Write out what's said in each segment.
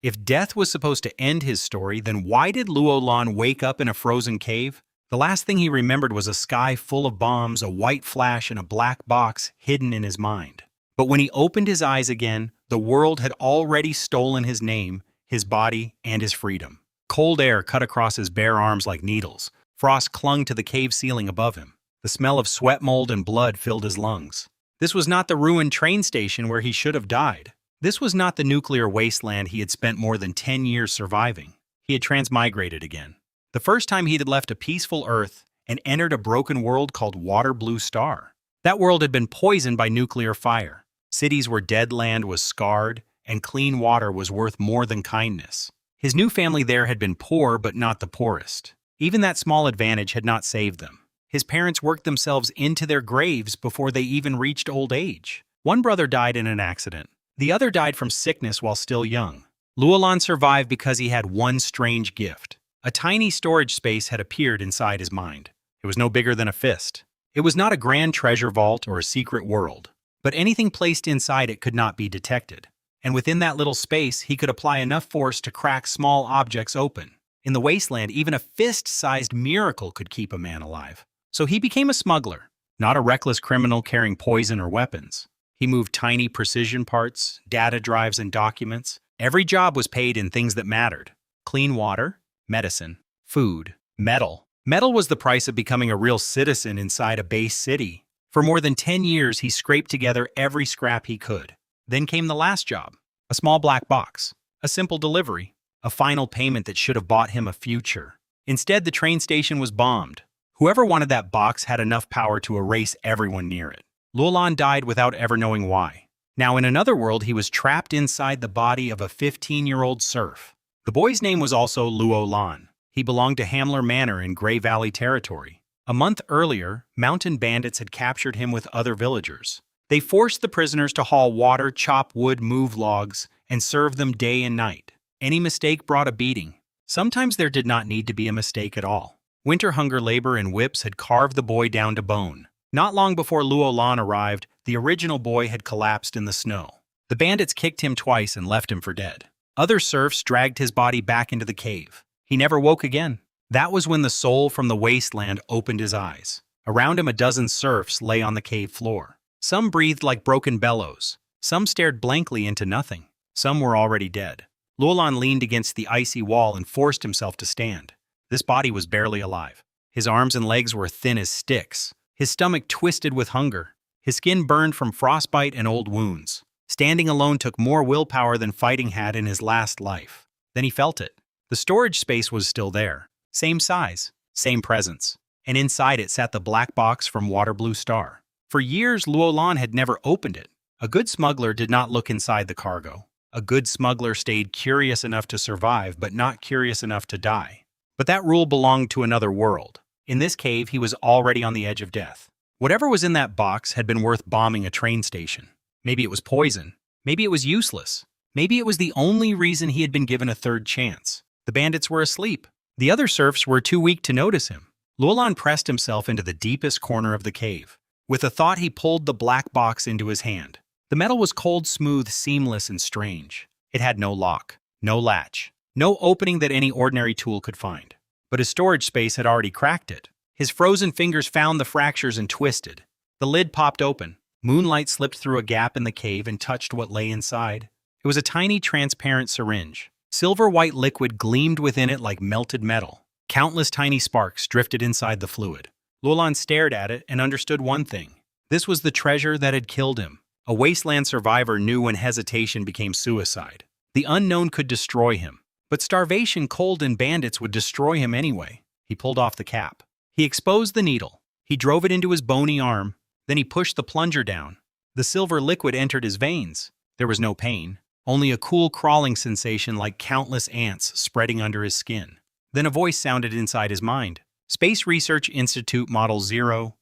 If death was supposed to end his story, then why did Luo Lan wake up in a frozen cave? The last thing he remembered was a sky full of bombs, a white flash, and a black box hidden in his mind. But when he opened his eyes again, the world had already stolen his name, his body, and his freedom. Cold air cut across his bare arms like needles. Frost clung to the cave ceiling above him. The smell of sweat mold and blood filled his lungs. This was not the ruined train station where he should have died. This was not the nuclear wasteland he had spent more than 10 years surviving. He had transmigrated again. The first time he had left a peaceful Earth and entered a broken world called Water Blue Star. That world had been poisoned by nuclear fire. Cities where dead land was scarred, and clean water was worth more than kindness. His new family there had been poor, but not the poorest. Even that small advantage had not saved them. His parents worked themselves into their graves before they even reached old age. One brother died in an accident. The other died from sickness while still young. Luo Lan survived because he had one strange gift. A tiny storage space had appeared inside his mind. It was no bigger than a fist. It was not a grand treasure vault or a secret world, but anything placed inside it could not be detected. And within that little space, he could apply enough force to crack small objects open. In the wasteland, even a fist-sized miracle could keep a man alive. So he became a smuggler, not a reckless criminal carrying poison or weapons. He moved tiny precision parts, data drives, and documents. Every job was paid in things that mattered. Clean water, medicine, food, metal. Metal was the price of becoming a real citizen inside a base city. For more than 10 years, he scraped together every scrap he could. Then came the last job, a small black box, a simple delivery, a final payment that should have bought him a future. Instead, the train station was bombed. Whoever wanted that box had enough power to erase everyone near it. Luo Lan died without ever knowing why. Now, in another world, he was trapped inside the body of a 15-year-old serf. The boy's name was also Luo Lan. He belonged to Hamler Manor in Grey Valley territory. A month earlier, mountain bandits had captured him with other villagers. They forced the prisoners to haul water, chop wood, move logs, and serve them day and night. Any mistake brought a beating. Sometimes there did not need to be a mistake at all. Winter hunger, labor, and whips had carved the boy down to bone. Not long before Luo Lan arrived, the original boy had collapsed in the snow. The bandits kicked him twice and left him for dead. Other serfs dragged his body back into the cave. He never woke again. That was when the soul from the wasteland opened his eyes. Around him, a dozen serfs lay on the cave floor. Some breathed like broken bellows. Some stared blankly into nothing. Some were already dead. Luo Lan leaned against the icy wall and forced himself to stand. This body was barely alive. His arms and legs were thin as sticks. His stomach twisted with hunger. His skin burned from frostbite and old wounds. Standing alone took more willpower than fighting had in his last life. Then he felt it. The storage space was still there. Same size, same presence. And inside it sat the black box from Water Blue Star. For years, Luo Lan had never opened it. A good smuggler did not look inside the cargo. A good smuggler stayed curious enough to survive, but not curious enough to die. But that rule belonged to another world. In this cave, he was already on the edge of death. Whatever was in that box had been worth bombing a train station. Maybe it was poison. Maybe it was useless. Maybe it was the only reason he had been given a third chance. The bandits were asleep. The other serfs were too weak to notice him. Luo Lan pressed himself into the deepest corner of the cave. With a thought, he pulled the black box into his hand. The metal was cold, smooth, seamless, and strange. It had no lock, no latch, no opening that any ordinary tool could find. But his storage space had already cracked it. His frozen fingers found the fractures and twisted. The lid popped open. Moonlight slipped through a gap in the cave and touched what lay inside. It was a tiny, transparent syringe. Silver-white liquid gleamed within it like melted metal. Countless tiny sparks drifted inside the fluid. Luo Lan stared at it and understood one thing. This was the treasure that had killed him. A wasteland survivor knew when hesitation became suicide. The unknown could destroy him. But starvation, cold, and bandits would destroy him anyway. He pulled off the cap. He exposed the needle. He drove it into his bony arm. Then he pushed the plunger down. The silver liquid entered his veins. There was no pain, only a cool crawling sensation like countless ants spreading under his skin. Then a voice sounded inside his mind. Space Research Institute Model 0.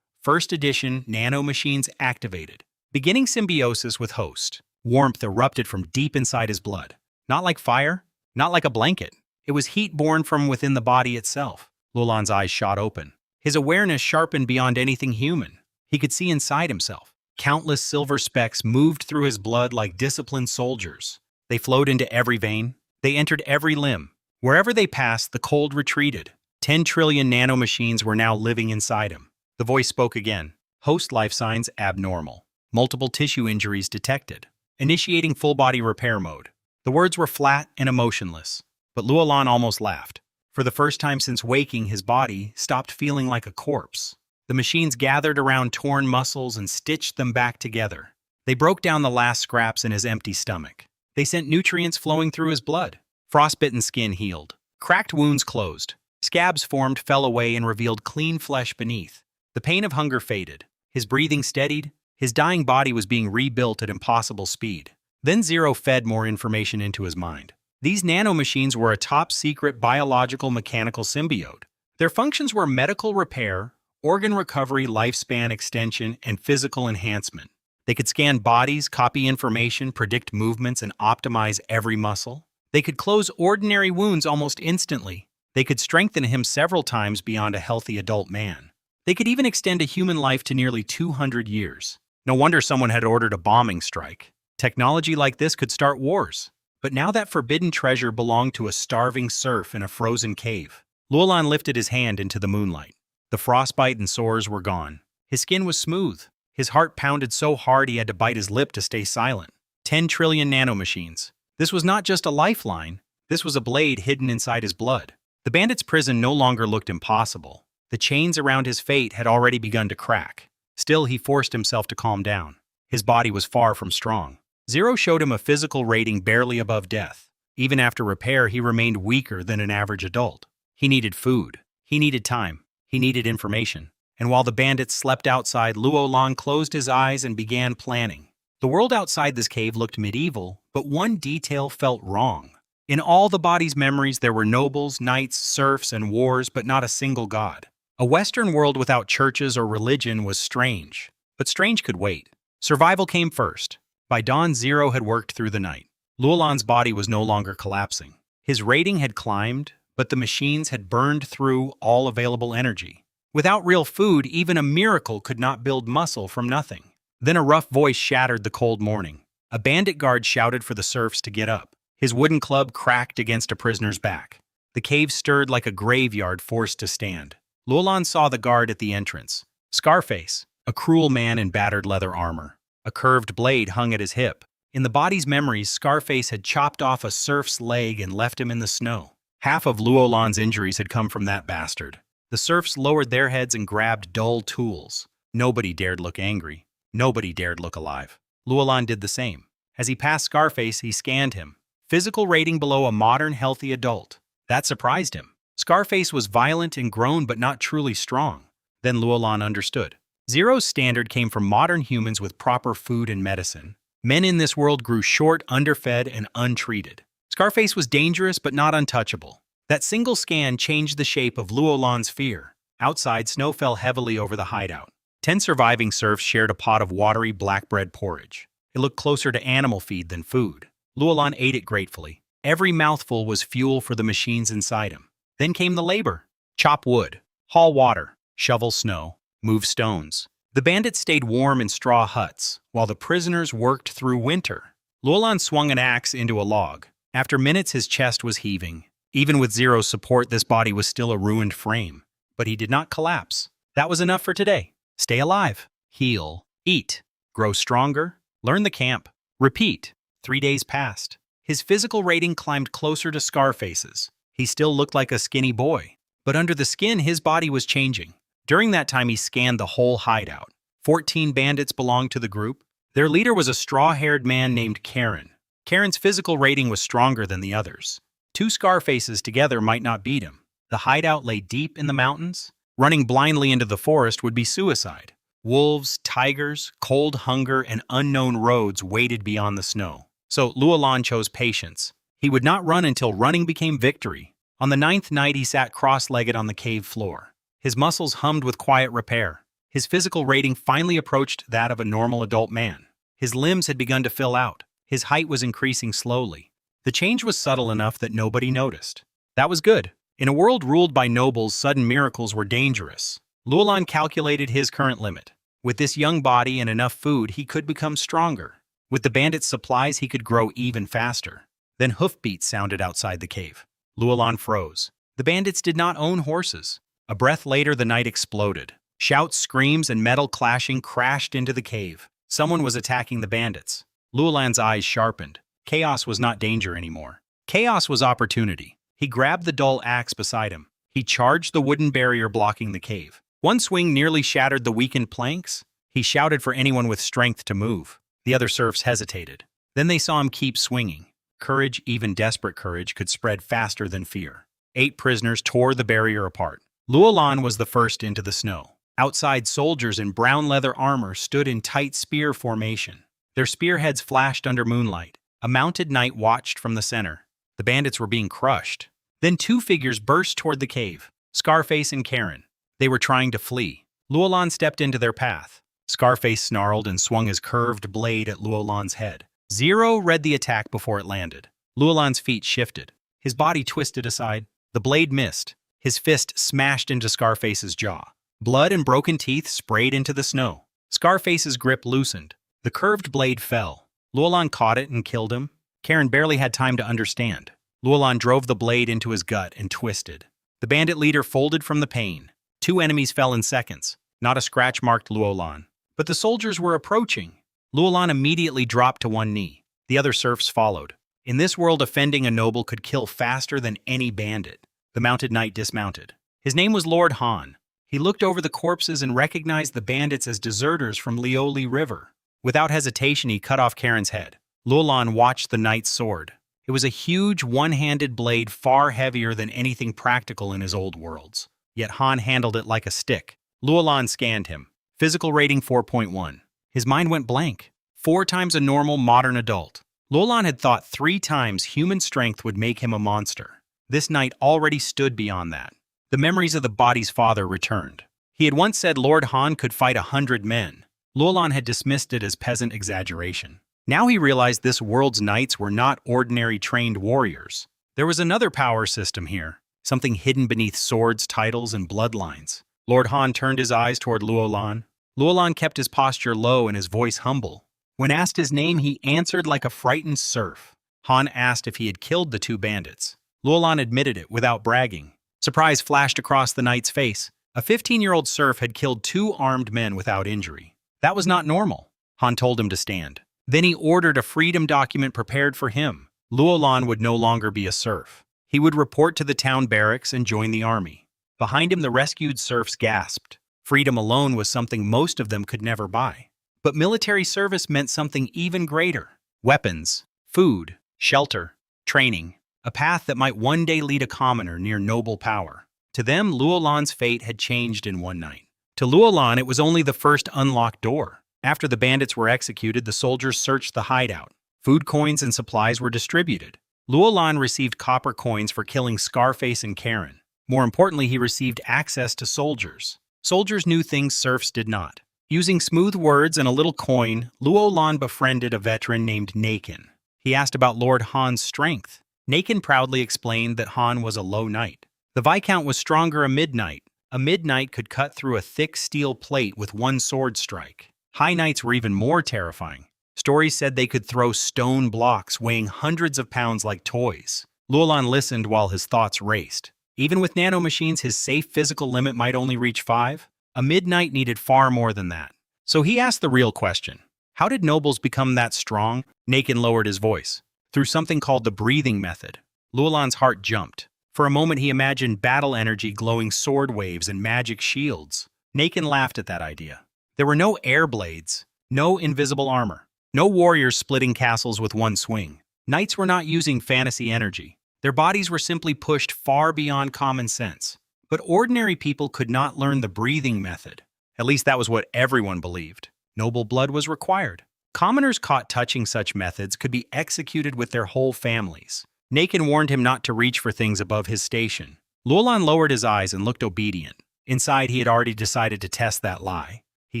First edition Nanomachines activated. Beginning symbiosis with host. Warmth erupted from deep inside his blood. Not like fire, not like a blanket. It was heat born from within the body itself. Luo Lan's eyes shot open. His awareness sharpened beyond anything human. He could see inside himself. Countless silver specks moved through his blood like disciplined soldiers. They flowed into every vein. They entered every limb. Wherever they passed, the cold retreated. 10 trillion nanomachines were now living inside him. The voice spoke again. Host life signs abnormal. Multiple tissue injuries detected. Initiating full-body repair mode. The words were flat and emotionless, but Luo Lan almost laughed. For the first time since waking, his body stopped feeling like a corpse. The machines gathered around torn muscles and stitched them back together. They broke down the last scraps in his empty stomach. They sent nutrients flowing through his blood. Frostbitten skin healed. Cracked wounds closed. Scabs formed, fell away, and revealed clean flesh beneath. The pain of hunger faded. His breathing steadied. His dying body was being rebuilt at impossible speed. Then Zero fed more information into his mind. These nanomachines were a top-secret biological mechanical symbiote. Their functions were medical repair, organ recovery, lifespan extension, and physical enhancement. They could scan bodies, copy information, predict movements, and optimize every muscle. They could close ordinary wounds almost instantly. They could strengthen him several times beyond a healthy adult man. They could even extend a human life to nearly 200 years. No wonder someone had ordered a bombing strike. Technology like this could start wars. But now that forbidden treasure belonged to a starving serf in a frozen cave. Luo Lan lifted his hand into the moonlight. The frostbite and sores were gone. His skin was smooth. His heart pounded so hard he had to bite his lip to stay silent. 10 trillion nanomachines. This was not just a lifeline. This was a blade hidden inside his blood. The bandit's prison no longer looked impossible. The chains around his fate had already begun to crack. Still, he forced himself to calm down. His body was far from strong. Zero showed him a physical rating barely above death. Even after repair, he remained weaker than an average adult. He needed food. He needed time. He needed information. And while the bandits slept outside, Luo Lan closed his eyes and began planning. The world outside this cave looked medieval, but one detail felt wrong. In all the body's memories, there were nobles, knights, serfs, and wars, but not a single god. A Western world without churches or religion was strange. But strange could wait. Survival came first. By dawn, Zero had worked through the night. Luo Lan's body was no longer collapsing. His rating had climbed, but the machines had burned through all available energy. Without real food, even a miracle could not build muscle from nothing. Then a rough voice shattered the cold morning. A bandit guard shouted for the serfs to get up. His wooden club cracked against a prisoner's back. The cave stirred like a graveyard forced to stand. Luo Lan saw the guard at the entrance. Scarface, a cruel man in battered leather armor. A curved blade hung at his hip. In the body's memories, Scarface had chopped off a serf's leg and left him in the snow. Half of Luo Lan's injuries had come from that bastard. The serfs lowered their heads and grabbed dull tools. Nobody dared look angry. Nobody dared look alive. Luo Lan did the same. As he passed Scarface, he scanned him. Physical rating below a modern, healthy adult. That surprised him. Scarface was violent and grown but not truly strong. Then Luo Lan understood. Zero's standard came from modern humans with proper food and medicine. Men in this world grew short, underfed, and untreated. Scarface was dangerous but not untouchable. That single scan changed the shape of Luo Lan's fear. Outside, snow fell heavily over the hideout. 10 surviving serfs shared a pot of watery black bread porridge. It looked closer to animal feed than food. Luo Lan ate it gratefully. Every mouthful was fuel for the machines inside him. Then came the labor. Chop wood, haul water, shovel snow, move stones. The bandits stayed warm in straw huts, while the prisoners worked through winter. Luo Lan swung an axe into a log. After minutes, his chest was heaving. Even with Zero's support, this body was still a ruined frame. But he did not collapse. That was enough for today. Stay alive, heal, eat, grow stronger, learn the camp, repeat. 3 days passed. His physical rating climbed closer to Scarface's. He still looked like a skinny boy. But under the skin, his body was changing. During that time, he scanned the whole hideout. 14 bandits belonged to the group. Their leader was a straw-haired man named Karen. Karen's physical rating was stronger than the others. 2 Scarfaces together might not beat him. The hideout lay deep in the mountains. Running blindly into the forest would be suicide. Wolves, tigers, cold hunger, and unknown roads waited beyond the snow. So Luo Lan chose patience. He would not run until running became victory. On the 9th night, he sat cross-legged on the cave floor. His muscles hummed with quiet repair. His physical rating finally approached that of a normal adult man. His limbs had begun to fill out. His height was increasing slowly. The change was subtle enough that nobody noticed. That was good. In a world ruled by nobles, sudden miracles were dangerous. Luo Lan calculated his current limit. With this young body and enough food, he could become stronger. With the bandit's supplies, he could grow even faster. Then hoofbeats sounded outside the cave. Luo Lan froze. The bandits did not own horses. A breath later, the night exploded. Shouts, screams, and metal clashing crashed into the cave. Someone was attacking the bandits. Luo Lan's eyes sharpened. Chaos was not danger anymore. Chaos was opportunity. He grabbed the dull axe beside him. He charged the wooden barrier blocking the cave. One swing nearly shattered the weakened planks. He shouted for anyone with strength to move. The other serfs hesitated. Then they saw him keep swinging. Courage, even desperate courage, could spread faster than fear. 8 prisoners tore the barrier apart. Luo Lan was the first into the snow. Outside, soldiers in brown leather armor stood in tight spear formation. Their spearheads flashed under moonlight. A mounted knight watched from the center. The bandits were being crushed. Then 2 figures burst toward the cave, Scarface and Karen. They were trying to flee. Luo Lan stepped into their path. Scarface snarled and swung his curved blade at Luo Lan's head. Zero read the attack before it landed. Luo Lan's feet shifted. His body twisted aside. The blade missed. His fist smashed into Scarface's jaw. Blood and broken teeth sprayed into the snow. Scarface's grip loosened. The curved blade fell. Luo Lan caught it and killed him. Karen barely had time to understand. Luo Lan drove the blade into his gut and twisted. The bandit leader folded from the pain. 2 enemies fell in seconds. Not a scratch marked Luo Lan. But the soldiers were approaching. Luo Lan immediately dropped to one knee. The other serfs followed. In this world, offending a noble could kill faster than any bandit. The mounted knight dismounted. His name was Lord Han. He looked over the corpses and recognized the bandits as deserters from Lioli River. Without hesitation, he cut off Karen's head. Luo Lan watched the knight's sword. It was a huge, one-handed blade far heavier than anything practical in his old worlds. Yet Han handled it like a stick. Luo Lan scanned him. Physical rating 4.1. His mind went blank. 4 times a normal modern adult. Luo Lan had thought 3 times human strength would make him a monster. This knight already stood beyond that. The memories of the body's father returned. He had once said Lord Han could fight 100 men. Luo Lan had dismissed it as peasant exaggeration. Now he realized this world's knights were not ordinary trained warriors. There was another power system here, something hidden beneath swords, titles, and bloodlines. Lord Han turned his eyes toward Luo Lan. Luo Lan kept his posture low and his voice humble. When asked his name, he answered like a frightened serf. Han asked if he had killed the 2 bandits. Luo Lan admitted it without bragging. Surprise flashed across the knight's face. A 15-year-old serf had killed 2 armed men without injury. That was not normal. Han told him to stand. Then he ordered a freedom document prepared for him. Luo Lan would no longer be a serf. He would report to the town barracks and join the army. Behind him, the rescued serfs gasped. Freedom alone was something most of them could never buy. But military service meant something even greater. Weapons, food, shelter, training. A path that might one day lead a commoner near noble power. To them, Luo Lan's fate had changed in one night. To Luo Lan, it was only the first unlocked door. After the bandits were executed, the soldiers searched the hideout. Food coins and supplies were distributed. Luo Lan received copper coins for killing Scarface and Karen. More importantly, he received access to soldiers. Soldiers knew things serfs did not. Using smooth words and a little coin, Luo Lan befriended a veteran named Nakin. He asked about Lord Han's strength. Nakin proudly explained that Han was a low knight. The Viscount was stronger a midnight. A midnight could cut through a thick steel plate with one sword strike. High knights were even more terrifying. Stories said they could throw stone blocks weighing hundreds of pounds like toys. Luo Lan listened while his thoughts raced. Even with nanomachines, his safe physical limit might only reach 5. A midnight needed far more than that. So he asked the real question. How did nobles become that strong? Nakin lowered his voice. Through something called the breathing method. Luo Lan's heart jumped. For a moment he imagined battle energy, glowing sword waves, and magic shields. Nakin laughed at that idea. There were no air blades, no invisible armor, no warriors splitting castles with one swing. Knights were not using fantasy energy. Their bodies were simply pushed far beyond common sense. But ordinary people could not learn the breathing method. At least that was what everyone believed. Noble blood was required. Commoners caught touching such methods could be executed with their whole families. Nakin warned him not to reach for things above his station. Luo Lan lowered his eyes and looked obedient. Inside, he had already decided to test that lie. He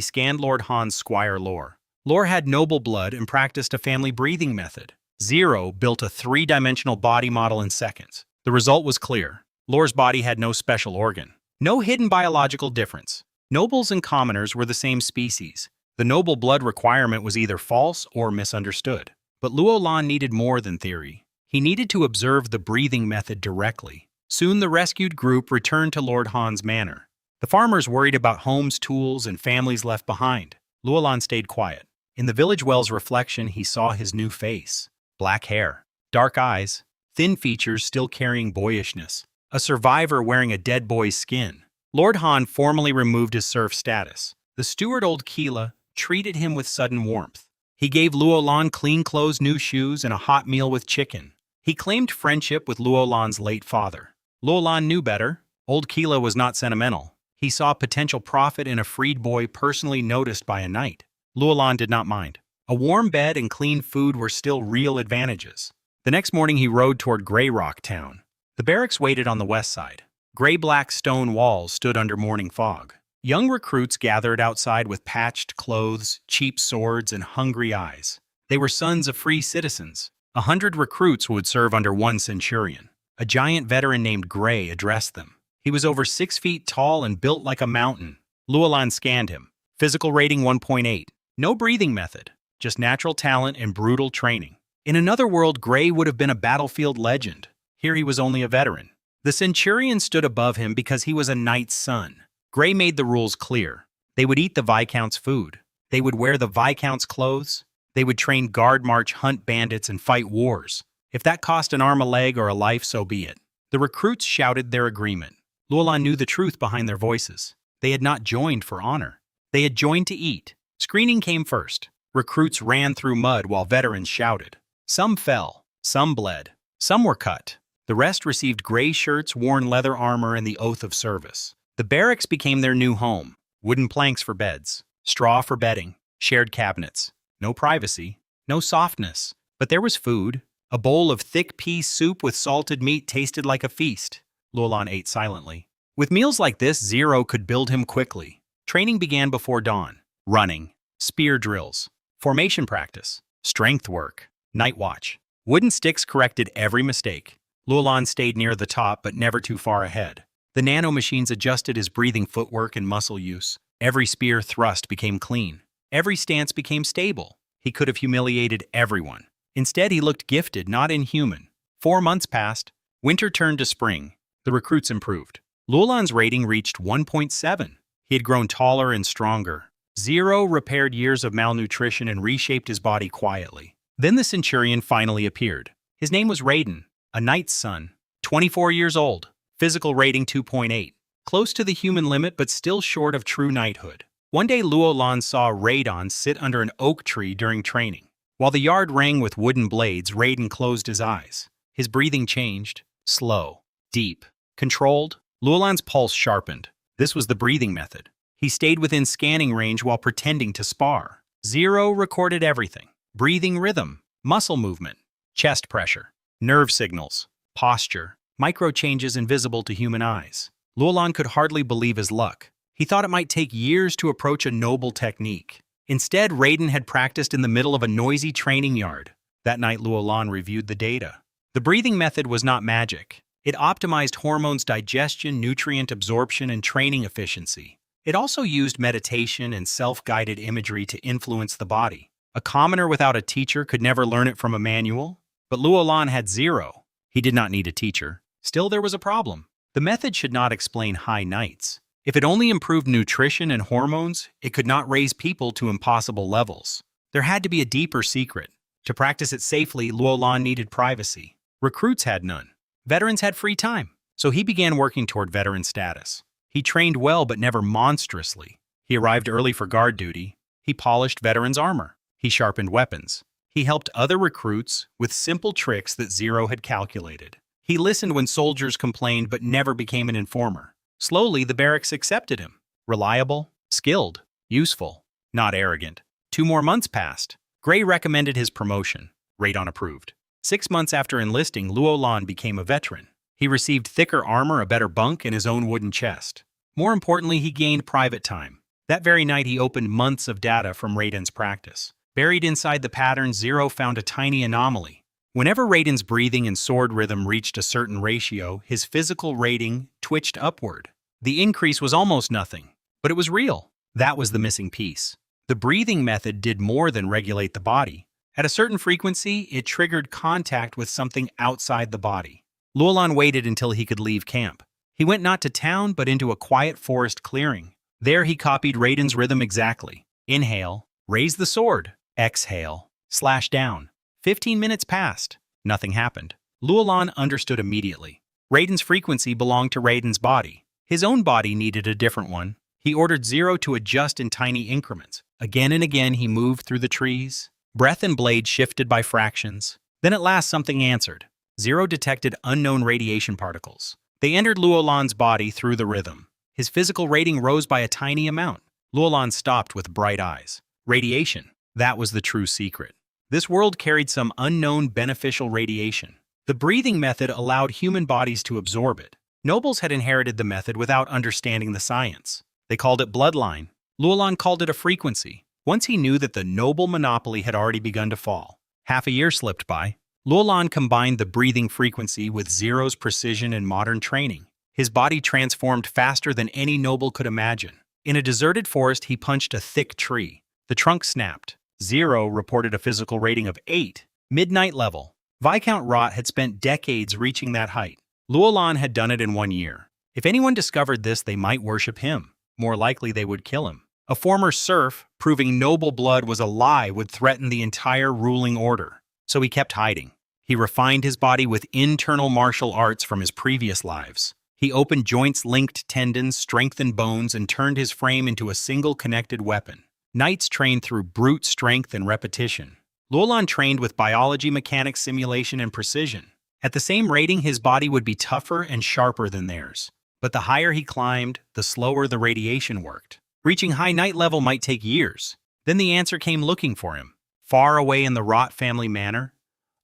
scanned Lord Han's squire Lor. Lor had noble blood and practiced a family breathing method. Zero built a 3-dimensional body model in seconds. The result was clear. Lor's body had no special organ. No hidden biological difference. Nobles and commoners were the same species. The noble blood requirement was either false or misunderstood. But Luo Lan needed more than theory. He needed to observe the breathing method directly. Soon the rescued group returned to Lord Han's manor. The farmers worried about homes, tools, and families left behind. Luo Lan stayed quiet. In the village well's reflection, he saw his new face. Black hair, dark eyes, thin features still carrying boyishness. A survivor wearing a dead boy's skin. Lord Han formally removed his serf status. The steward old Keela treated him with sudden warmth. He gave Luo Lan clean clothes, new shoes, and a hot meal with chicken. He claimed friendship with Luo Lan's late father. Luo Lan knew better. Old Keela was not sentimental. He saw potential profit in a freed boy personally noticed by a knight. Luo Lan did not mind. A warm bed and clean food were still real advantages. The next morning he rode toward Grey Rock Town. The barracks waited on the west side. Gray-black stone walls stood under morning fog. Young recruits gathered outside with patched clothes, cheap swords, and hungry eyes. They were sons of free citizens. 100 recruits would serve under one centurion. A giant veteran named Gray addressed them. He was over 6 feet tall and built like a mountain. Luo Lan scanned him. Physical rating 1.8. No breathing method, just natural talent and brutal training. In another world, Gray would have been a battlefield legend. Here he was only a veteran. The centurion stood above him because he was a knight's son. Gray made the rules clear. They would eat the Viscount's food. They would wear the Viscount's clothes. They would train guard march, hunt bandits, and fight wars. If that cost an arm, a leg, or a life, so be it. The recruits shouted their agreement. Luo Lan knew the truth behind their voices. They had not joined for honor. They had joined to eat. Screening came first. Recruits ran through mud while veterans shouted. Some fell. Some bled. Some were cut. The rest received gray shirts, worn leather armor, and the oath of service. The barracks became their new home. Wooden planks for beds, straw for bedding, shared cabinets. No privacy, no softness. But there was food. A bowl of thick pea soup with salted meat tasted like a feast. Luo Lan ate silently. With meals like this, Zero could build him quickly. Training began before dawn. Running, spear drills, formation practice, strength work, night watch. Wooden sticks corrected every mistake. Luo Lan stayed near the top but never too far ahead. The nanomachines adjusted his breathing, footwork, and muscle use. Every spear thrust became clean. Every stance became stable. He could have humiliated everyone. Instead, he looked gifted, not inhuman. 4 months passed. Winter turned to spring. The recruits improved. Luo Lan's rating reached 1.7. He had grown taller and stronger. Zero repaired years of malnutrition and reshaped his body quietly. Then the centurion finally appeared. His name was Reborn, a knight's son, 24 years old. Physical rating 2.8, close to the human limit but still short of true knighthood. One day Luo Lan saw Reborn sit under an oak tree during training. While the yard rang with wooden blades, Reborn closed his eyes. His breathing changed, slow, deep, controlled. Luo Lan's pulse sharpened. This was the breathing method. He stayed within scanning range while pretending to spar. Zero recorded everything. Breathing rhythm, muscle movement, chest pressure, nerve signals, posture, micro changes invisible to human eyes. Luo Lan could hardly believe his luck. He thought it might take years to approach a noble technique. Instead, Reborn had practiced in the middle of a noisy training yard. That night, Luo Lan reviewed the data. The breathing method was not magic. It optimized hormones, digestion, nutrient absorption, and training efficiency. It also used meditation and self-guided imagery to influence the body. A commoner without a teacher could never learn it from a manual. But Luo Lan had zero. He did not need a teacher. Still, there was a problem. The method should not explain high knights. If it only improved nutrition and hormones, it could not raise people to impossible levels. There had to be a deeper secret. To practice it safely, Luo Lan needed privacy. Recruits had none. Veterans had free time. So he began working toward veteran status. He trained well but never monstrously. He arrived early for guard duty. He polished veterans' armor. He sharpened weapons. He helped other recruits with simple tricks that Zero had calculated. He listened when soldiers complained but never became an informer. Slowly, the barracks accepted him. Reliable, skilled, useful, not arrogant. 2 more months passed. Gray recommended his promotion. Reborn approved. 6 months after enlisting, Luo Lan became a veteran. He received thicker armor, a better bunk, and his own wooden chest. More importantly, he gained private time. That very night, he opened months of data from Reborn's practice. Buried inside the pattern, Zero found a tiny anomaly. Whenever Reborn's breathing and sword rhythm reached a certain ratio, his physical rating twitched upward. The increase was almost nothing, but it was real. That was the missing piece. The breathing method did more than regulate the body. At a certain frequency, it triggered contact with something outside the body. Luo Lan waited until he could leave camp. He went not to town, but into a quiet forest clearing. There he copied Raiden's rhythm exactly. Inhale, raise the sword. Exhale, slash down. 15 minutes passed. Nothing happened. Luo Lan understood immediately. Raiden's frequency belonged to Raiden's body. His own body needed a different one. He ordered Zero to adjust in tiny increments. Again and again he moved through the trees. Breath and blade shifted by fractions. Then at last something answered. Zero detected unknown radiation particles. They entered Luo Lan's body through the rhythm. His physical rating rose by a tiny amount. Luo Lan stopped with bright eyes. Radiation. That was the true secret. This world carried some unknown beneficial radiation. The breathing method allowed human bodies to absorb it. Nobles had inherited the method without understanding the science. They called it bloodline. Luo Lan called it a frequency. Once he knew that the noble monopoly had already begun to fall. Half a year slipped by. Luo Lan combined the breathing frequency with Zero's precision and modern training. His body transformed faster than any noble could imagine. In a deserted forest, he punched a thick tree. The trunk snapped. Zero reported a physical rating of 8, midnight level. Viscount Rot had spent decades reaching that height. Luo Lan had done it in 1 year. If anyone discovered this, they might worship him. More likely, they would kill him. A former serf, proving noble blood was a lie, would threaten the entire ruling order. So he kept hiding. He refined his body with internal martial arts from his previous lives. He opened joints, linked tendons, strengthened bones, and turned his frame into a single connected weapon. Knights trained through brute strength and repetition. Luo Lan trained with biology, mechanics, simulation, and precision. At the same rating, his body would be tougher and sharper than theirs. But the higher he climbed, the slower the radiation worked. Reaching high night level might take years. Then the answer came looking for him. Far away in the Rot family manor,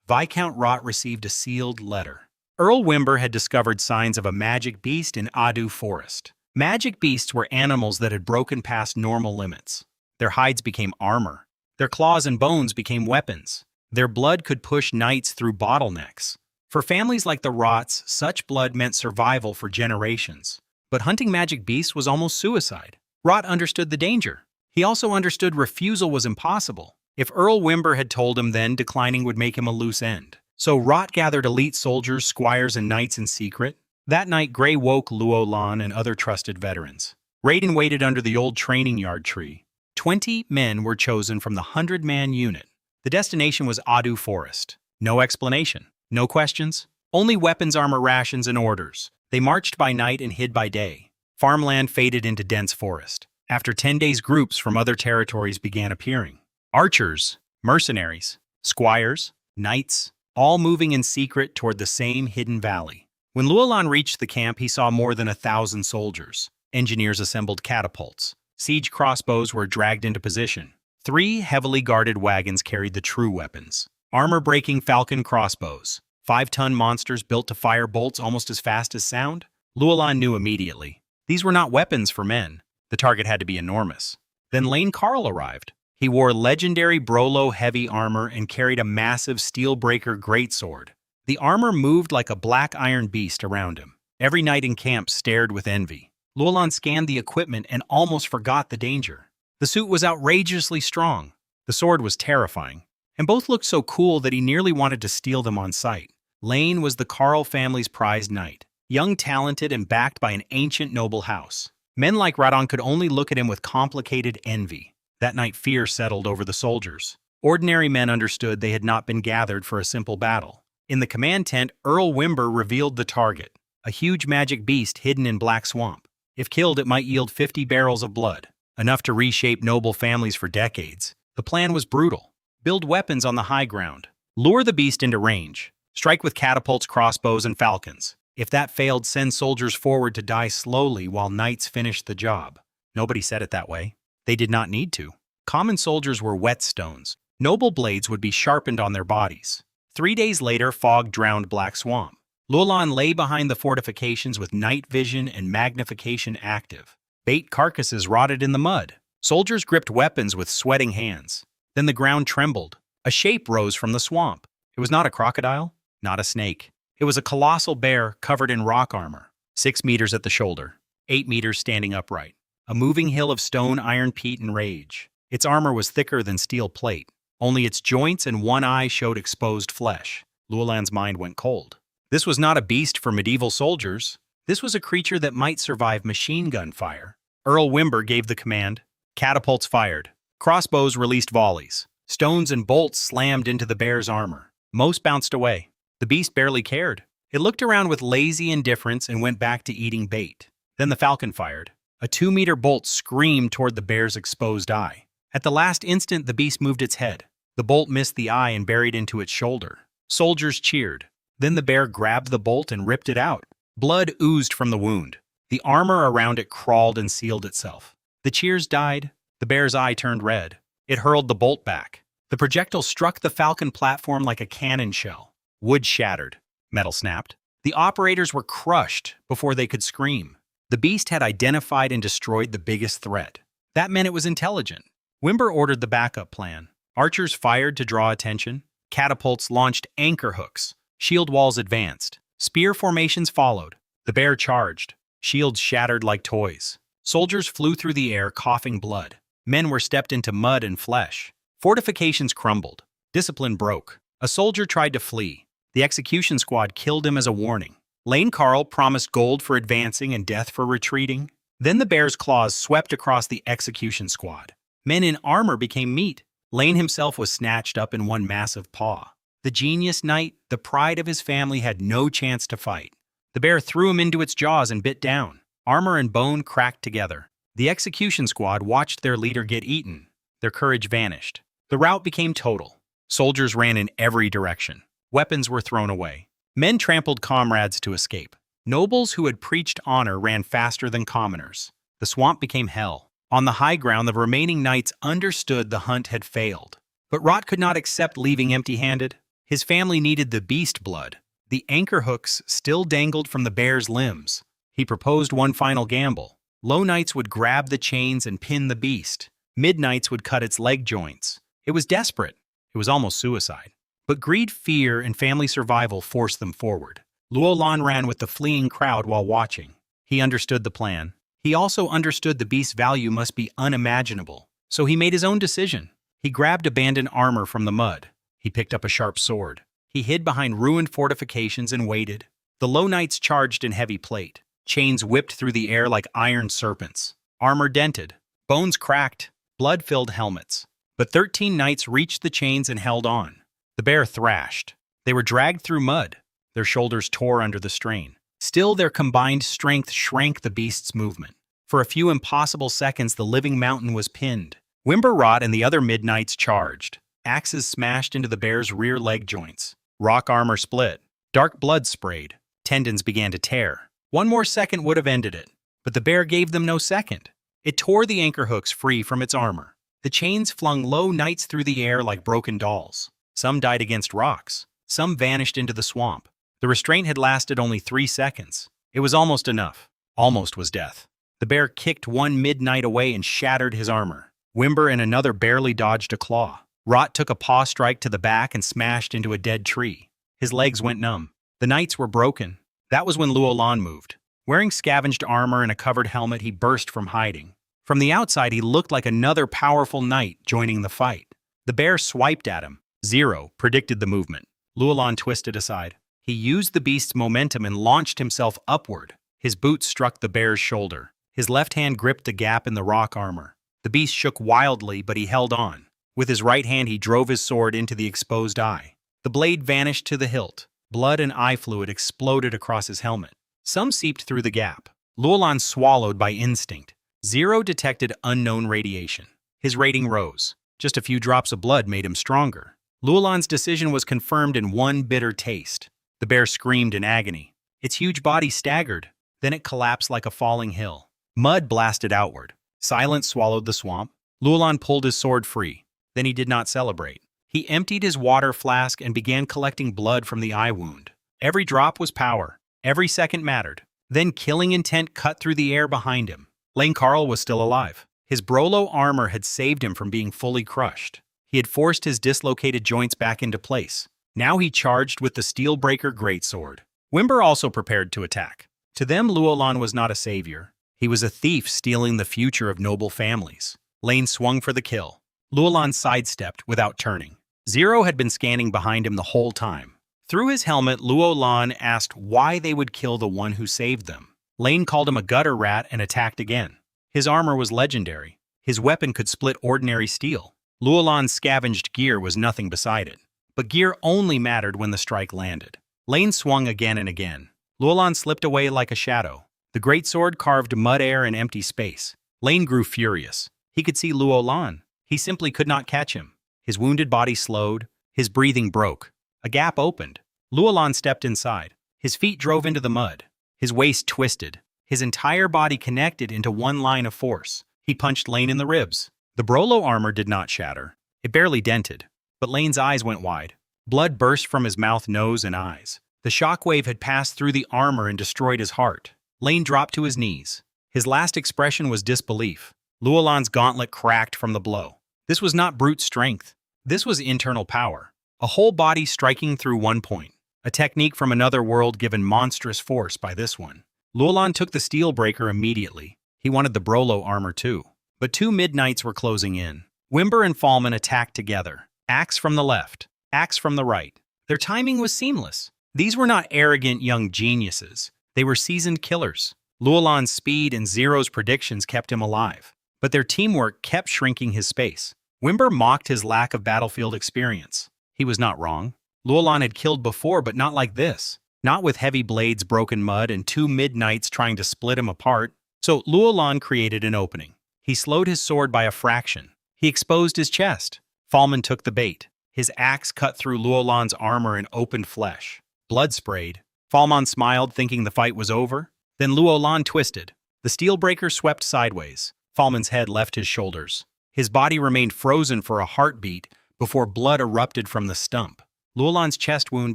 Viscount Rot received a sealed letter. Earl Wimber had discovered signs of a magic beast in Adu Forest. Magic beasts were animals that had broken past normal limits. Their hides became armor. Their claws and bones became weapons. Their blood could push knights through bottlenecks. For families like the Rots, such blood meant survival for generations. But hunting magic beasts was almost suicide. Rot understood the danger. He also understood refusal was impossible. If Earl Wimber had told him then, declining would make him a loose end. So Rot gathered elite soldiers, squires, and knights in secret. That night, Grey woke Luo Lan and other trusted veterans. Raiden waited under the old training yard tree. 20 men were chosen from the 100-man unit. The destination was Adu Forest. No explanation. No questions. Only weapons, armor, rations, and orders. They marched by night and hid by day. Farmland faded into dense forest. After 10 days, groups from other territories began appearing. Archers, mercenaries, squires, knights, all moving in secret toward the same hidden valley. When Luo Lan reached the camp, he saw more than 1,000 soldiers. Engineers assembled catapults. Siege crossbows were dragged into position. 3 heavily guarded wagons carried the true weapons. Armor-breaking falcon crossbows. 5-ton monsters built to fire bolts almost as fast as sound. Luo Lan knew immediately. These were not weapons for men. The target had to be enormous. Then Lane Carl arrived. He wore legendary Brolo heavy armor and carried a massive steel-breaker greatsword. The armor moved like a black iron beast around him. Every knight in camp stared with envy. Luo Lan scanned the equipment and almost forgot the danger. The suit was outrageously strong. The sword was terrifying. And both looked so cool that he nearly wanted to steal them on sight. Lane was the Carl family's prized knight. Young, talented, and backed by an ancient noble house. Men like Radon could only look at him with complicated envy. That night, fear settled over the soldiers. Ordinary men understood they had not been gathered for a simple battle. In the command tent, Earl Wimber revealed the target. A huge magic beast hidden in Black Swamp. If killed, it might yield 50 barrels of blood, enough to reshape noble families for decades. The plan was brutal. Build weapons on the high ground. Lure the beast into range. Strike with catapults, crossbows, and falcons. If that failed, send soldiers forward to die slowly while knights finished the job. Nobody said it that way. They did not need to. Common soldiers were whetstones. Noble blades would be sharpened on their bodies. 3 days later, fog drowned Black Swamp. Luo Lan lay behind the fortifications with night vision and magnification active. Bait carcasses rotted in the mud. Soldiers gripped weapons with sweating hands. Then the ground trembled. A shape rose from the swamp. It was not a crocodile, not a snake. It was a colossal bear covered in rock armor, 6 meters at the shoulder, 8 meters standing upright. A moving hill of stone, iron, peat, and rage. Its armor was thicker than steel plate. Only its joints and one eye showed exposed flesh. Luo Lan's mind went cold. This was not a beast for medieval soldiers. This was a creature that might survive machine gun fire. Earl Wimber gave the command. Catapults fired. Crossbows released volleys. Stones and bolts slammed into the bear's armor. Most bounced away. The beast barely cared. It looked around with lazy indifference and went back to eating bait. Then the falcon fired. A 2-meter bolt screamed toward the bear's exposed eye. At the last instant, the beast moved its head. The bolt missed the eye and buried into its shoulder. Soldiers cheered. Then the bear grabbed the bolt and ripped it out. Blood oozed from the wound. The armor around it crawled and sealed itself. The cheers died. The bear's eye turned red. It hurled the bolt back. The projectile struck the falcon platform like a cannon shell. Wood shattered. Metal snapped. The operators were crushed before they could scream. The beast had identified and destroyed the biggest threat. That meant it was intelligent. Wimber ordered the backup plan. Archers fired to draw attention. Catapults launched anchor hooks. Shield walls advanced. Spear formations followed. The bear charged. Shields shattered like toys. Soldiers flew through the air, coughing blood. Men were stepped into mud and flesh. Fortifications crumbled. Discipline broke. A soldier tried to flee. The execution squad killed him as a warning. Lane Carl promised gold for advancing and death for retreating. Then the bear's claws swept across the execution squad. Men in armor became meat. Lane himself was snatched up in one massive paw. The genius knight, the pride of his family, had no chance to fight. The bear threw him into its jaws and bit down. Armor and bone cracked together. The execution squad watched their leader get eaten. Their courage vanished. The rout became total. Soldiers ran in every direction. Weapons were thrown away. Men trampled comrades to escape. Nobles who had preached honor ran faster than commoners. The swamp became hell. On the high ground, the remaining knights understood the hunt had failed. But Rot could not accept leaving empty-handed. His family needed the beast blood. The anchor hooks still dangled from the bear's limbs. He proposed one final gamble. Low knights would grab the chains and pin the beast. Mid knights would cut its leg joints. It was desperate. It was almost suicide. But greed, fear, and family survival forced them forward. Luo Lan ran with the fleeing crowd while watching. He understood the plan. He also understood the beast's value must be unimaginable. So he made his own decision. He grabbed abandoned armor from the mud. He picked up a sharp sword. He hid behind ruined fortifications and waited. The low knights charged in heavy plate. Chains whipped through the air like iron serpents. Armor dented. Bones cracked. Blood-filled helmets. But 13 knights reached the chains and held on. The bear thrashed. They were dragged through mud. Their shoulders tore under the strain. Still, their combined strength shrank the beast's movement. For a few impossible seconds, the living mountain was pinned. Wimber Rot and the other mid-knights charged. Axes smashed into the bear's rear leg joints. Rock armor split. Dark blood sprayed. Tendons began to tear. One more second would have ended it. But the bear gave them no second. It tore the anchor hooks free from its armor. The chains flung low knights through the air like broken dolls. Some died against rocks. Some vanished into the swamp. The restraint had lasted only 3 seconds. It was almost enough. Almost was death. The bear kicked one mid-knight away and shattered his armor. Wimber and another barely dodged a claw. Rot took a paw strike to the back and smashed into a dead tree. His legs went numb. The knights were broken. That was when Luo Lan moved. Wearing scavenged armor and a covered helmet, he burst from hiding. From the outside, he looked like another powerful knight joining the fight. The bear swiped at him. Zero predicted the movement. Luo Lan twisted aside. He used the beast's momentum and launched himself upward. His boot struck the bear's shoulder. His left hand gripped the gap in the rock armor. The beast shook wildly, but he held on. With his right hand, he drove his sword into the exposed eye. The blade vanished to the hilt. Blood and eye fluid exploded across his helmet. Some seeped through the gap. Luo Lan swallowed by instinct. Zero detected unknown radiation. His rating rose. Just a few drops of blood made him stronger. Luo Lan's decision was confirmed in one bitter taste. The bear screamed in agony. Its huge body staggered. Then it collapsed like a falling hill. Mud blasted outward. Silence swallowed the swamp. Luo Lan pulled his sword free. Then he did not celebrate. He emptied his water flask and began collecting blood from the eye wound. Every drop was power. Every second mattered. Then killing intent cut through the air behind him. Lane Carl was still alive. His Brolo armor had saved him from being fully crushed. He had forced his dislocated joints back into place. Now he charged with the Steelbreaker greatsword. Wimber also prepared to attack. To them, Luo Lan was not a savior. He was a thief stealing the future of noble families. Lane swung for the kill. Luo Lan sidestepped without turning. Zero had been scanning behind him the whole time. Through his helmet, Luo Lan asked why they would kill the one who saved them. Lane called him a gutter rat and attacked again. His armor was legendary. His weapon could split ordinary steel. Luo Lan's scavenged gear was nothing beside it. But gear only mattered when the strike landed. Lane swung again and again. Luo Lan slipped away like a shadow. The greatsword carved mud air and empty space. Lane grew furious. He could see Luo Lan. He simply could not catch him. His wounded body slowed. His breathing broke. A gap opened. Luo Lan stepped inside. His feet drove into the mud. His waist twisted. His entire body connected into one line of force. He punched Lane in the ribs. The Brolo armor did not shatter. It barely dented. But Lane's eyes went wide. Blood burst from his mouth, nose, and eyes. The shockwave had passed through the armor and destroyed his heart. Lane dropped to his knees. His last expression was disbelief. Luo Lan's gauntlet cracked from the blow. This was not brute strength. This was internal power. A whole body striking through one point. A technique from another world given monstrous force by this one. Luo Lan took the steel breaker immediately. He wanted the Brolo armor too. But two midnights were closing in. Wimber and Fallman attacked together. Axe from the left. Axe from the right. Their timing was seamless. These were not arrogant young geniuses. They were seasoned killers. Luo Lan's speed and Zero's predictions kept him alive. But their teamwork kept shrinking his space. Wimber mocked his lack of battlefield experience. He was not wrong. Luo Lan had killed before, but not like this. Not with heavy blades, broken mud, and two midnights trying to split him apart. So Luo Lan created an opening. He slowed his sword by a fraction. He exposed his chest. Fallman took the bait. His axe cut through Luo Lan's armor and opened flesh. Blood sprayed. Fallman smiled, thinking the fight was over. Then Luo Lan twisted. The steel breaker swept sideways. Fallman's head left his shoulders. His body remained frozen for a heartbeat before blood erupted from the stump. Luo Lan's chest wound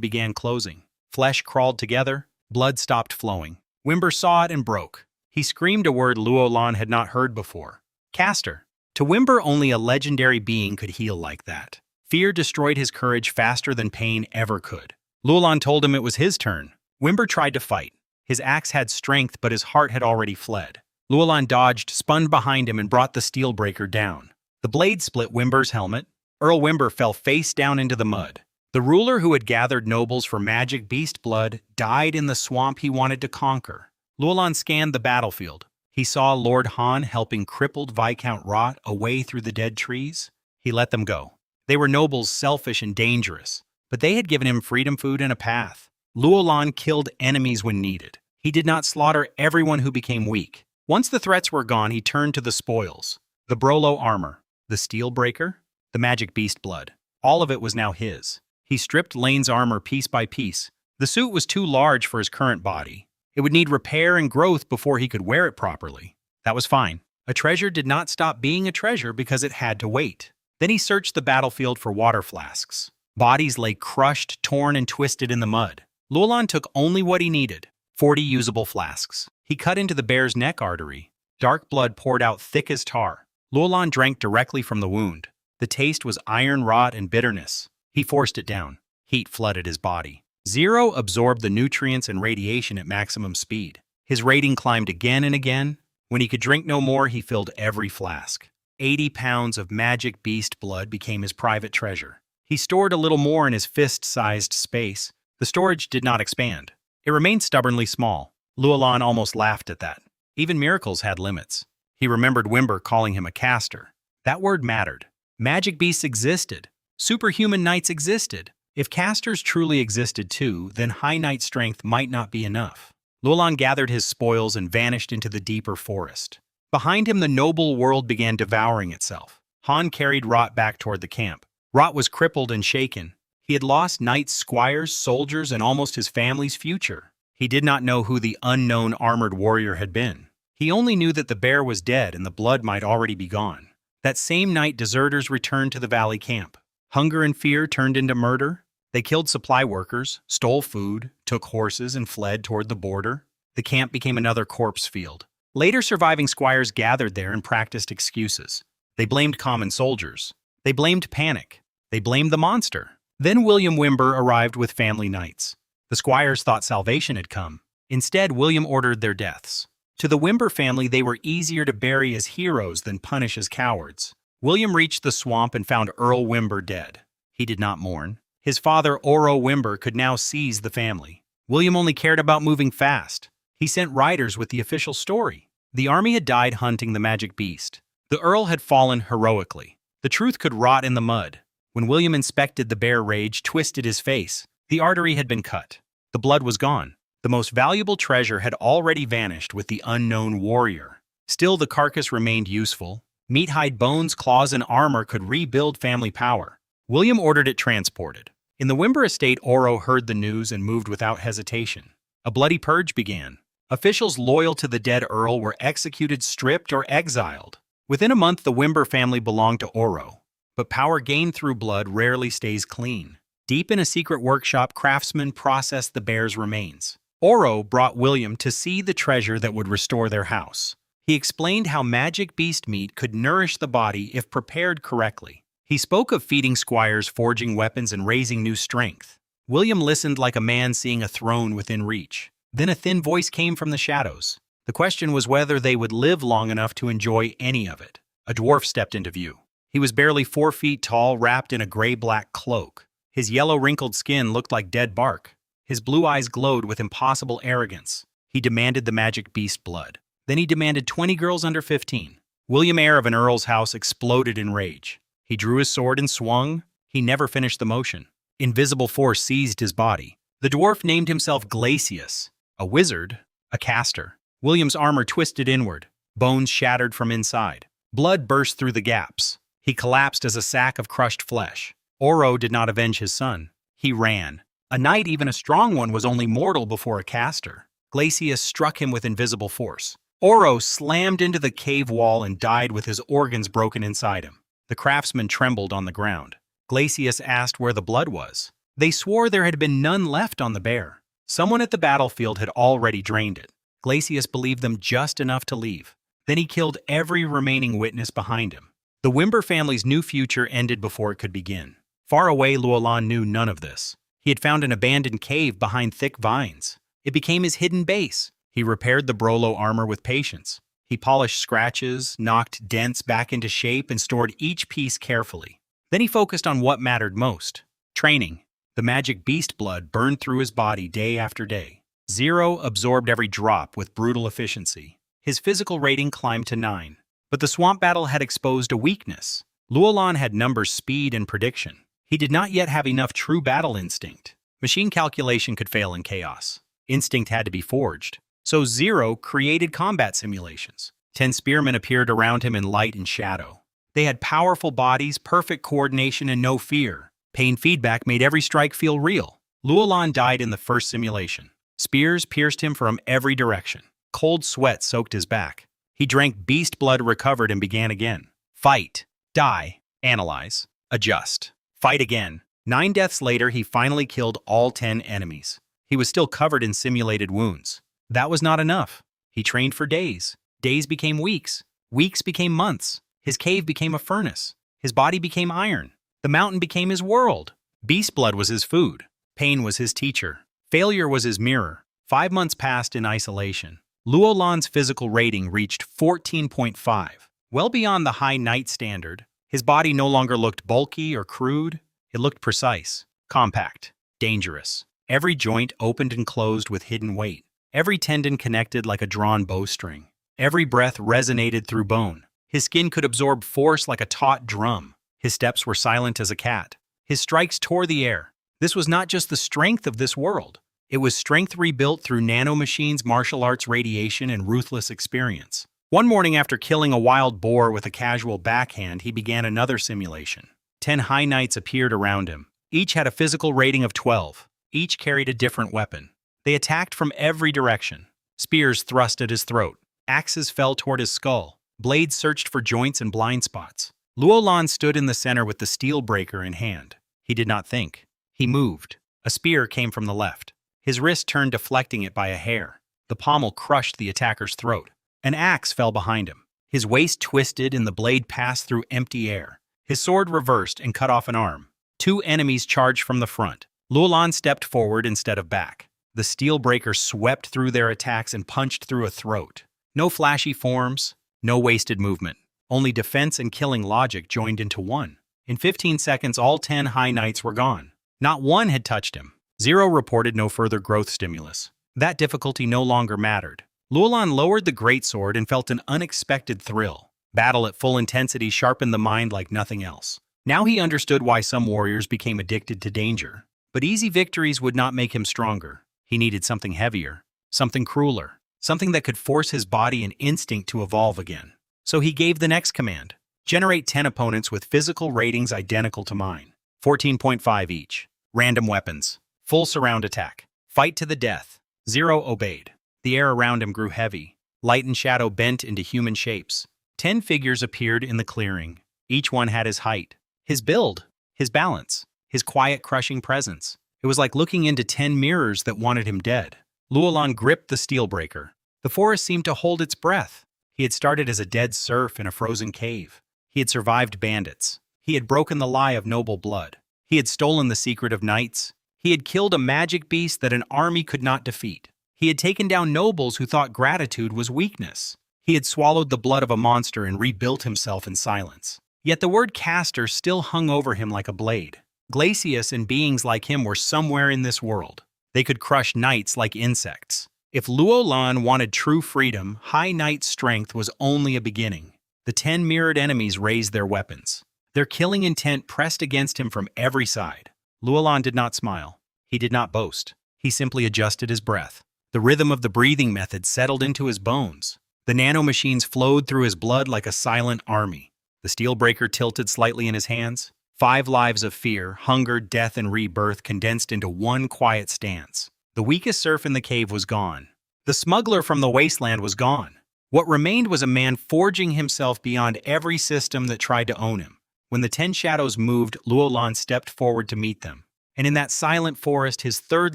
began closing. Flesh crawled together. Blood stopped flowing. Wimber saw it and broke. He screamed a word Luo Lan had not heard before. Caster. To Wimber, only a legendary being could heal like that. Fear destroyed his courage faster than pain ever could. Luo Lan told him it was his turn. Wimber tried to fight. His axe had strength, but his heart had already fled. Luo Lan dodged, spun behind him, and brought the steel breaker down. The blade split Wimber's helmet. Earl Wimber fell face down into the mud. The ruler who had gathered nobles for magic beast blood died in the swamp he wanted to conquer. Luo Lan scanned the battlefield. He saw Lord Han helping crippled Viscount Rot away through the dead trees. He let them go. They were nobles, selfish and dangerous, but they had given him freedom, food, and a path. Luo Lan killed enemies when needed. He did not slaughter everyone who became weak. Once the threats were gone, he turned to the spoils. The Brolo armor, the steel breaker, the magic beast blood. All of it was now his. He stripped Lane's armor piece by piece. The suit was too large for his current body. It would need repair and growth before he could wear it properly. That was fine. A treasure did not stop being a treasure because it had to wait. Then he searched the battlefield for water flasks. Bodies lay crushed, torn, and twisted in the mud. Luo Lan took only what he needed. 40 usable flasks. He cut into the bear's neck artery. Dark blood poured out thick as tar. Luo Lan drank directly from the wound. The taste was iron rot and bitterness. He forced it down. Heat flooded his body. Zero absorbed the nutrients and radiation at maximum speed. His rating climbed again and again. When he could drink no more, he filled every flask. 80 pounds of magic beast blood became his private treasure. He stored a little more in his fist-sized space. The storage did not expand. It remained stubbornly small. Luo Lan almost laughed at that. Even miracles had limits. He remembered Wimber calling him a caster. That word mattered. Magic beasts existed. Superhuman knights existed. If casters truly existed too, then high knight strength might not be enough. Luo Lan gathered his spoils and vanished into the deeper forest. Behind him, the noble world began devouring itself. Han carried Rot back toward the camp. Rot was crippled and shaken. He had lost knights, squires, soldiers, and almost his family's future. He did not know who the unknown armored warrior had been. He only knew that the bear was dead and the blood might already be gone. That same night, deserters returned to the valley camp. Hunger and fear turned into murder. They killed supply workers, stole food, took horses, and fled toward the border. The camp became another corpse field. Later, surviving squires gathered there and practiced excuses. They blamed common soldiers. They blamed panic. They blamed the monster. Then William Wimber arrived with family knights. The squires thought salvation had come. Instead, William ordered their deaths. To the Wimber family, they were easier to bury as heroes than punish as cowards. William reached the swamp and found Earl Wimber dead. He did not mourn. His father, Oro Wimber, could now seize the family. William only cared about moving fast. He sent riders with the official story. The army had died hunting the magic beast. The Earl had fallen heroically. The truth could rot in the mud. When William inspected the bear, rage twisted his face. The artery had been cut. The blood was gone. The most valuable treasure had already vanished with the unknown warrior. Still, the carcass remained useful. Meat, hide, bones, claws, and armor could rebuild family power. William ordered it transported. In the Wimber estate, Oro heard the news and moved without hesitation. A bloody purge began. Officials loyal to the dead Earl were executed, stripped, or exiled. Within a month, the Wimber family belonged to Oro. But power gained through blood rarely stays clean. Deep in a secret workshop, craftsmen processed the bear's remains. Oro brought William to see the treasure that would restore their house. He explained how magic beast meat could nourish the body if prepared correctly. He spoke of feeding squires, forging weapons, and raising new strength. William listened like a man seeing a throne within reach. Then a thin voice came from the shadows. The question was whether they would live long enough to enjoy any of it. A dwarf stepped into view. He was barely 4 feet tall, wrapped in a gray-black cloak. His yellow, wrinkled skin looked like dead bark. His blue eyes glowed with impossible arrogance. He demanded the magic beast blood. Then he demanded 20 girls under 15. William, heir of an earl's house, exploded in rage. He drew his sword and swung. He never finished the motion. Invisible force seized his body. The dwarf named himself Glacius, a wizard, a caster. William's armor twisted inward. Bones shattered from inside. Blood burst through the gaps. He collapsed as a sack of crushed flesh. Oro did not avenge his son. He ran. A knight, even a strong one, was only mortal before a caster. Glacius struck him with invisible force. Oro slammed into the cave wall and died with his organs broken inside him. The craftsmen trembled on the ground. Glacius asked where the blood was. They swore there had been none left on the bear. Someone at the battlefield had already drained it. Glacius believed them just enough to leave. Then he killed every remaining witness behind him. The Wimber family's new future ended before it could begin. Far away, Luo Lan knew none of this. He had found an abandoned cave behind thick vines. It became his hidden base. He repaired the Brolo armor with patience. He polished scratches, knocked dents back into shape, and stored each piece carefully. Then he focused on what mattered most: training. The magic beast blood burned through his body day after day. Zero absorbed every drop with brutal efficiency. His physical rating climbed to 9. But the swamp battle had exposed a weakness. Luo Lan had numbers, speed, and prediction. He did not yet have enough true battle instinct. Machine calculation could fail in chaos. Instinct had to be forged. So Zero created combat simulations. 10 spearmen appeared around him in light and shadow. They had powerful bodies, perfect coordination, and no fear. Pain feedback made every strike feel real. Luo Lan died in the first simulation. Spears pierced him from every direction. Cold sweat soaked his back. He drank beast blood, recovered, and began again. Fight. Die. Analyze. Adjust. Fight again. 9 deaths later, he finally killed all 10 enemies. He was still covered in simulated wounds. That was not enough. He trained for days. Days became weeks. Weeks became months. His cave became a furnace. His body became iron. The mountain became his world. Beast blood was his food. Pain was his teacher. Failure was his mirror. 5 months passed in isolation. Luo Lan's physical rating reached 14.5, well beyond the high knight standard. His body no longer looked bulky or crude. It looked precise, compact, dangerous. Every joint opened and closed with hidden weight. Every tendon connected like a drawn bowstring. Every breath resonated through bone. His skin could absorb force like a taut drum. His steps were silent as a cat. His strikes tore the air. This was not just the strength of this world. It was strength rebuilt through nanomachines, martial arts, radiation, and ruthless experience. One morning, after killing a wild boar with a casual backhand, he began another simulation. 10 high knights appeared around him. Each had a physical rating of 12. Each carried a different weapon. They attacked from every direction. Spears thrust at his throat. Axes fell toward his skull. Blades searched for joints and blind spots. Luo Lan stood in the center with the steel breaker in hand. He did not think. He moved. A spear came from the left. His wrist turned, deflecting it by a hair. The pommel crushed the attacker's throat. An axe fell behind him. His waist twisted and the blade passed through empty air. His sword reversed and cut off an arm. 2 enemies charged from the front. Luo Lan stepped forward instead of back. The steel breaker swept through their attacks and punched through a throat. No flashy forms, no wasted movement. Only defense and killing logic joined into one. In 15 seconds, all 10 high knights were gone. Not one had touched him. Zero reported no further growth stimulus. That difficulty no longer mattered. Luo Lan lowered the greatsword and felt an unexpected thrill. Battle at full intensity sharpened the mind like nothing else. Now he understood why some warriors became addicted to danger. But easy victories would not make him stronger. He needed something heavier, something crueler, something that could force his body and instinct to evolve again. So he gave the next command. Generate 10 opponents with physical ratings identical to mine. 14.5 each. Random weapons. Full surround attack. Fight to the death. Zero obeyed. The air around him grew heavy. Light and shadow bent into human shapes. 10 figures appeared in the clearing. Each one had his height, his build, his balance, his quiet crushing presence. It was like looking into 10 mirrors that wanted him dead. Luo Lan gripped the steel breaker. The forest seemed to hold its breath. He had started as a dead serf in a frozen cave. He had survived bandits. He had broken the lie of noble blood. He had stolen the secret of knights. He had killed a magic beast that an army could not defeat. He had taken down nobles who thought gratitude was weakness. He had swallowed the blood of a monster and rebuilt himself in silence. Yet the word caster still hung over him like a blade. Glacius and beings like him were somewhere in this world. They could crush knights like insects. If Luo Lan wanted true freedom, High Knight's strength was only a beginning. The 10 mirrored enemies raised their weapons. Their killing intent pressed against him from every side. Luo Lan did not smile. He did not boast. He simply adjusted his breath. The rhythm of the breathing method settled into his bones. The nanomachines flowed through his blood like a silent army. The steel breaker tilted slightly in his hands. 5 lives of fear, hunger, death, and rebirth condensed into one quiet stance. The weakest serf in the cave was gone. The smuggler from the wasteland was gone. What remained was a man forging himself beyond every system that tried to own him. When the 10 shadows moved, Luo Lan stepped forward to meet them. And in that silent forest, his third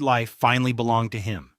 life finally belonged to him.